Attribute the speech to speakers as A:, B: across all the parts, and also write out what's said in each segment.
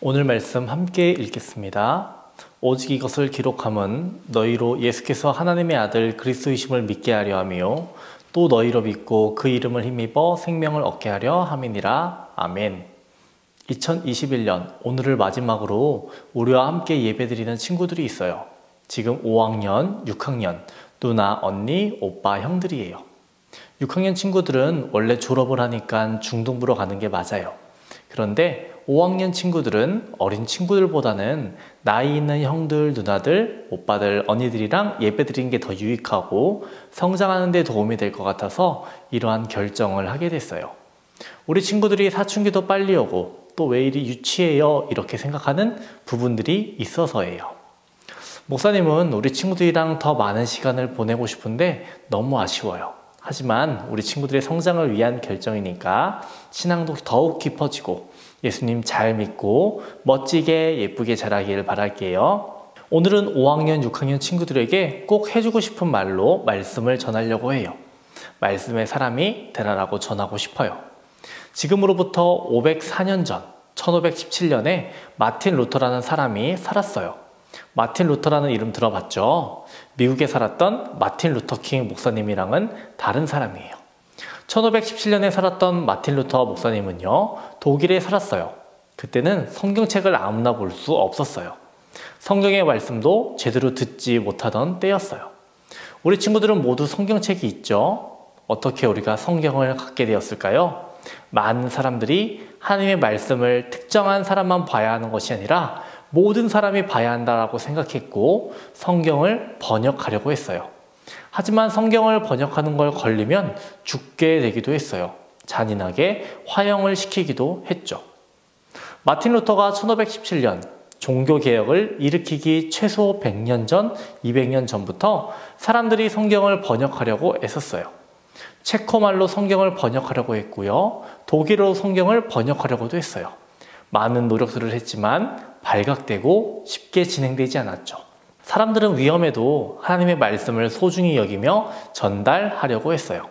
A: 오늘 말씀 함께 읽겠습니다. 오직 이것을 기록함은 너희로 예수께서 하나님의 아들 그리스도이심을 믿게 하려 하며 또 너희로 믿고 그 이름을 힘입어 생명을 얻게 하려 함이니라. 아멘. 2021년 오늘을 마지막으로 우리와 함께 예배드리는 친구들이 있어요. 지금 5학년, 6학년, 누나, 언니, 오빠, 형들이에요. 6학년 친구들은 원래 졸업을 하니까 중등부로 가는 게 맞아요. 그런데 5학년 친구들은 어린 친구들보다는 나이 있는 형들, 누나들, 오빠들, 언니들이랑 예배드리는 게 더 유익하고 성장하는 데 도움이 될 것 같아서 이러한 결정을 하게 됐어요. 우리 친구들이 사춘기도 빨리 오고 또 왜 이리 유치해요? 이렇게 생각하는 부분들이 있어서예요. 목사님은 우리 친구들이랑 더 많은 시간을 보내고 싶은데 너무 아쉬워요. 하지만 우리 친구들의 성장을 위한 결정이니까 신앙도 더욱 깊어지고 예수님 잘 믿고 멋지게 예쁘게 자라기를 바랄게요. 오늘은 5학년, 6학년 친구들에게 꼭 해주고 싶은 말로 말씀을 전하려고 해요. 말씀의 사람이 되라라고 전하고 싶어요. 지금으로부터 504년 전 1517년에 마틴 루터라는 사람이 살았어요. 마틴 루터라는 이름 들어봤죠? 미국에 살았던 마틴 루터킹 목사님이랑은 다른 사람이에요. 1517년에 살았던 마틴 루터 목사님은요, 독일에 살았어요. 그때는 성경책을 아무나 볼 수 없었어요. 성경의 말씀도 제대로 듣지 못하던 때였어요. 우리 친구들은 모두 성경책이 있죠? 어떻게 우리가 성경을 갖게 되었을까요? 많은 사람들이 하나님의 말씀을 특정한 사람만 봐야 하는 것이 아니라 모든 사람이 봐야 한다고 생각했고 성경을 번역하려고 했어요. 하지만 성경을 번역하는 걸 걸리면 죽게 되기도 했어요. 잔인하게 화형을 시키기도 했죠. 마틴 루터가 1517년 종교개혁을 일으키기 최소 100년 전, 200년 전부터 사람들이 성경을 번역하려고 애썼어요. 체코말로 성경을 번역하려고 했고요. 독일어로 성경을 번역하려고도 했어요. 많은 노력들을 했지만 발각되고 쉽게 진행되지 않았죠. 사람들은 위험해도 하나님의 말씀을 소중히 여기며 전달하려고 했어요.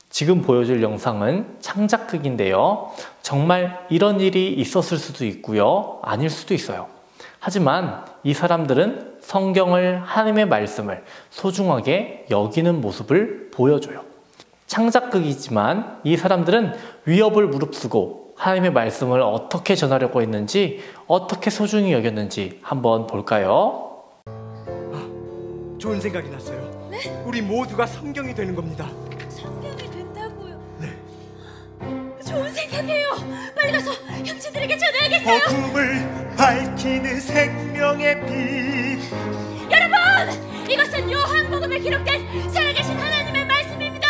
A: 지금 보여줄 영상은 창작극인데요. 정말 이런 일이 있었을 수도 있고요. 아닐 수도 있어요. 하지만 이 사람들은 성경을, 하나님의 말씀을 소중하게 여기는 모습을 보여줘요. 창작극이지만 이 사람들은 위협을 무릅쓰고 하나님의 말씀을 어떻게 전하려고 했는지, 어떻게 소중히 여겼는지 한번 볼까요?
B: 좋은 생각이 났어요.
C: 네?
B: 우리 모두가 성경이 되는 겁니다.
C: 성경이 된다고요?
B: 네.
C: 좋은 생각이에요. 빨리 가서 형제들에게 전해야겠어요.
B: 복음을 밝히는 생명의 빛.
C: 여러분! 이것은 요한복음에 기록된 살아계신 하나님의 말씀입니다.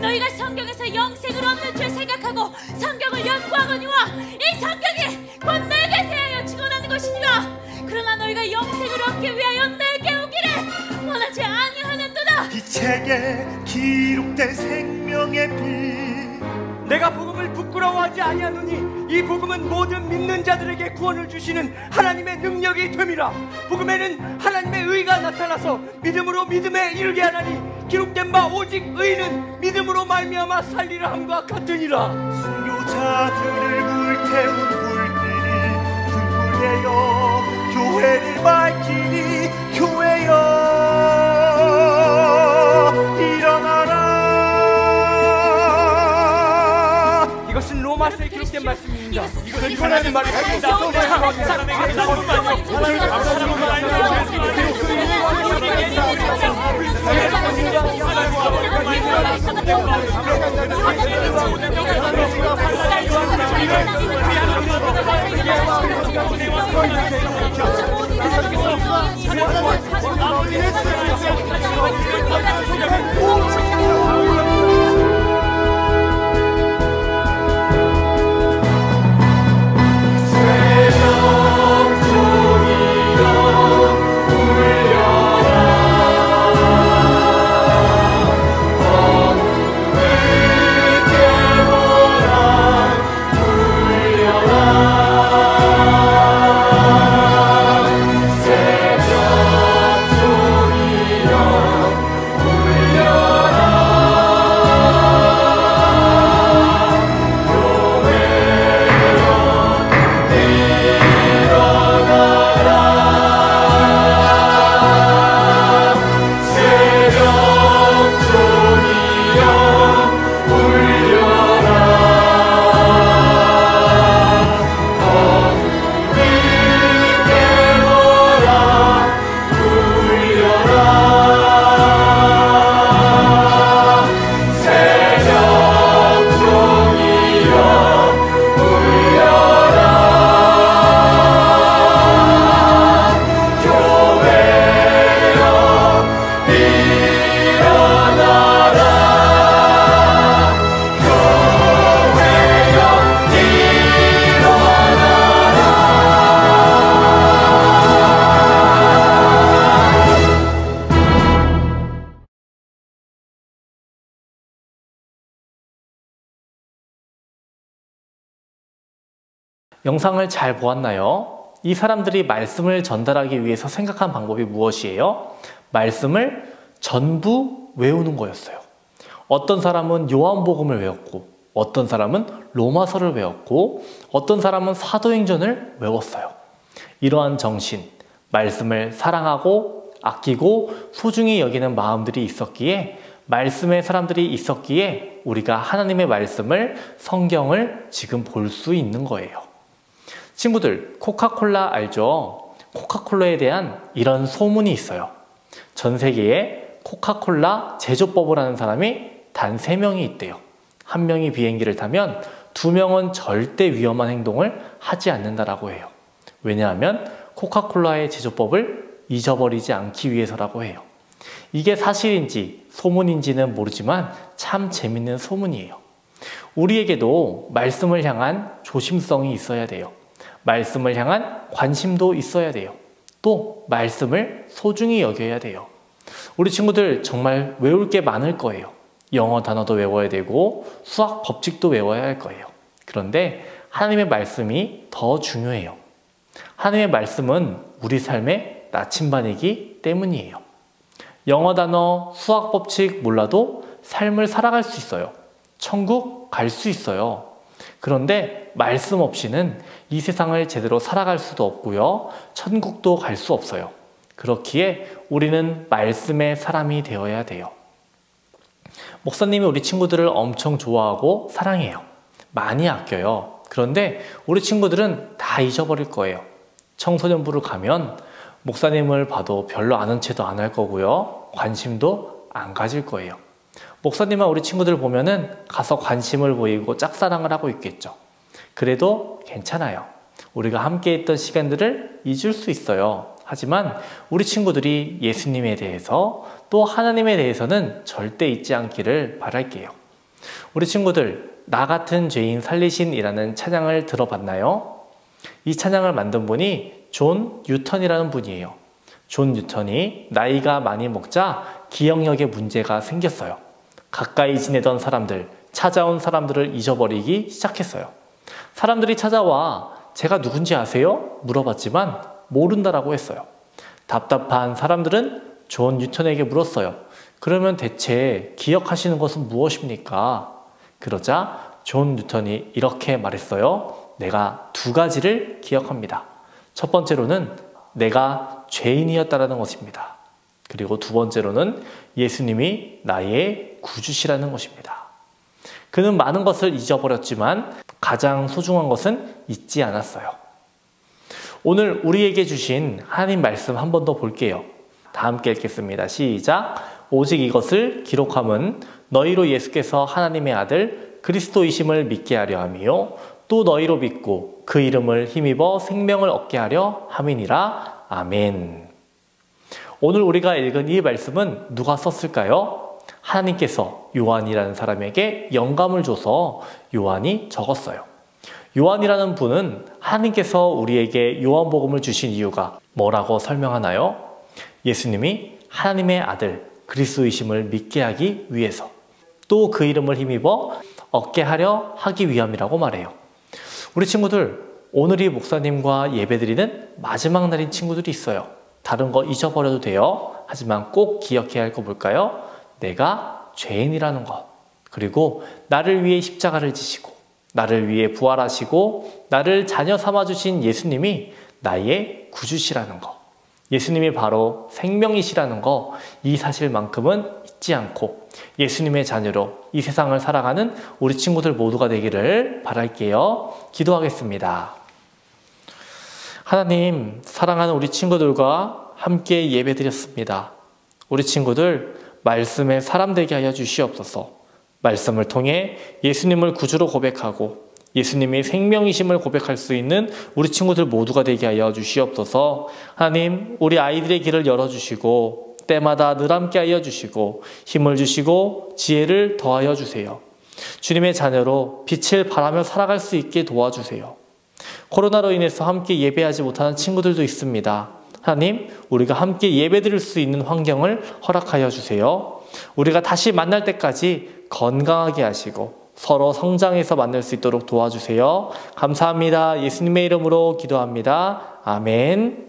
C: 너희가 성경에서 영생을 얻는 줄 생각하고 성경을 연구하거니와 이 성경이 곧 내게 대하여 증언하는 것이니라. 그러나 너희가 영생을 얻기 위하여 내게 오기를 원하지 아니하는도다.
B: 이 책에 기록된 생명의 빛. 내가 복음을 부끄러워하지 아니하노니 이 복음은 모든 믿는 자들에게 구원을 주시는 하나님의 능력이 됨이라. 복음에는 하나님의 의가 나타나서 믿음으로 믿음에 이르게 하나니 기록된 바 오직 의는 믿음으로 말미암아 살리라 함과 같으니라. 순교자들을 불태운 불길이 등불되어 교회를 밝히니 교회여 일어나라. 이것은 로마서에 기록된 말씀입니다. 이것은 하나님 말이 아닙니다.
D: 세상 종이여 울려
A: 영상을 잘 보았나요? 이 사람들이 말씀을 전달하기 위해서 생각한 방법이 무엇이에요? 말씀을 전부 외우는 거였어요. 어떤 사람은 요한복음을 외웠고, 어떤 사람은 로마서를 외웠고, 어떤 사람은 사도행전을 외웠어요. 이러한 정신, 말씀을 사랑하고 아끼고 소중히 여기는 마음들이 있었기에, 말씀의 사람들이 있었기에 우리가 하나님의 말씀을, 성경을 지금 볼 수 있는 거예요. 친구들, 코카콜라 알죠? 코카콜라에 대한 이런 소문이 있어요. 전 세계에 코카콜라 제조법을 하는 사람이 단 3명이 있대요. 1명이 비행기를 타면 2명은 절대 위험한 행동을 하지 않는다라고 해요. 왜냐하면 코카콜라의 제조법을 잊어버리지 않기 위해서라고 해요. 이게 사실인지 소문인지는 모르지만 참 재밌는 소문이에요. 우리에게도 말씀을 향한 조심성이 있어야 돼요. 말씀을 향한 관심도 있어야 돼요. 또 말씀을 소중히 여겨야 돼요. 우리 친구들 정말 외울 게 많을 거예요. 영어 단어도 외워야 되고 수학 법칙도 외워야 할 거예요. 그런데 하나님의 말씀이 더 중요해요. 하나님의 말씀은 우리 삶의 나침반이기 때문이에요. 영어 단어, 수학 법칙 몰라도 삶을 살아갈 수 있어요. 천국 갈 수 있어요. 그런데 말씀 없이는 이 세상을 제대로 살아갈 수도 없고요. 천국도 갈 수 없어요. 그렇기에 우리는 말씀의 사람이 되어야 돼요. 목사님이 우리 친구들을 엄청 좋아하고 사랑해요. 많이 아껴요. 그런데 우리 친구들은 다 잊어버릴 거예요. 청소년부를 가면 목사님을 봐도 별로 아는 체도 안 할 거고요. 관심도 안 가질 거예요. 목사님은 우리 친구들 보면은 가서 관심을 보이고 짝사랑을 하고 있겠죠. 그래도 괜찮아요. 우리가 함께 했던 시간들을 잊을 수 있어요. 하지만 우리 친구들이 예수님에 대해서 또 하나님에 대해서는 절대 잊지 않기를 바랄게요. 우리 친구들, 나 같은 죄인 살리신이라는 찬양을 들어봤나요? 이 찬양을 만든 분이 존 뉴턴이라는 분이에요. 존 뉴턴이 나이가 많이 먹자 기억력에 문제가 생겼어요. 가까이 지내던 사람들, 찾아온 사람들을 잊어버리기 시작했어요. 사람들이 찾아와 제가 누군지 아세요? 물어봤지만 모른다라고 했어요. 답답한 사람들은 존 뉴턴에게 물었어요. 그러면 대체 기억하시는 것은 무엇입니까? 그러자 존 뉴턴이 이렇게 말했어요. 내가 2가지를 기억합니다. 첫 번째로는 내가 죄인이었다라는 것입니다. 그리고 2번째로는 예수님이 나의 구주시라는 것입니다. 그는 많은 것을 잊어버렸지만 가장 소중한 것은 잊지 않았어요. 오늘 우리에게 주신 하나님 말씀 한 번 더 볼게요. 다 함께 읽겠습니다. 시작. 오직 이것을 기록함은 너희로 예수께서 하나님의 아들 그리스도이심을 믿게 하려 함이요 또 너희로 믿고 그 이름을 힘입어 생명을 얻게 하려 함이니라. 아멘. 오늘 우리가 읽은 이 말씀은 누가 썼을까요? 하나님께서 요한이라는 사람에게 영감을 줘서 요한이 적었어요. 요한이라는 분은 하나님께서 우리에게 요한복음을 주신 이유가 뭐라고 설명하나요? 예수님이 하나님의 아들 그리스도이심을 믿게 하기 위해서, 또 그 이름을 힘입어 얻게 하려 하기 위함이라고 말해요. 우리 친구들, 오늘이 목사님과 예배드리는 마지막 날인 친구들이 있어요. 다른 거 잊어버려도 돼요. 하지만 꼭 기억해야 할 거 뭘까요? 내가 죄인이라는 것, 그리고 나를 위해 십자가를 지시고 나를 위해 부활하시고 나를 자녀 삼아주신 예수님이 나의 구주시라는 것, 예수님이 바로 생명이시라는 거, 이 사실만큼은 잊지 않고 예수님의 자녀로 이 세상을 살아가는 우리 친구들 모두가 되기를 바랄게요. 기도하겠습니다. 하나님, 사랑하는 우리 친구들과 함께 예배드렸습니다. 우리 친구들 말씀의 사람 되게 하여 주시옵소서. 말씀을 통해 예수님을 구주로 고백하고 예수님이 생명이심을 고백할 수 있는 우리 친구들 모두가 되게 하여 주시옵소서. 하나님, 우리 아이들의 길을 열어주시고 때마다 늘 함께 하여 주시고 힘을 주시고 지혜를 더하여 주세요. 주님의 자녀로 빛을 발하며 살아갈 수 있게 도와주세요. 코로나로 인해서 함께 예배하지 못하는 친구들도 있습니다. 하나님, 우리가 함께 예배드릴 수 있는 환경을 허락하여 주세요. 우리가 다시 만날 때까지 건강하게 하시고 서로 성장해서 만날 수 있도록 도와주세요. 감사합니다. 예수님의 이름으로 기도합니다. 아멘.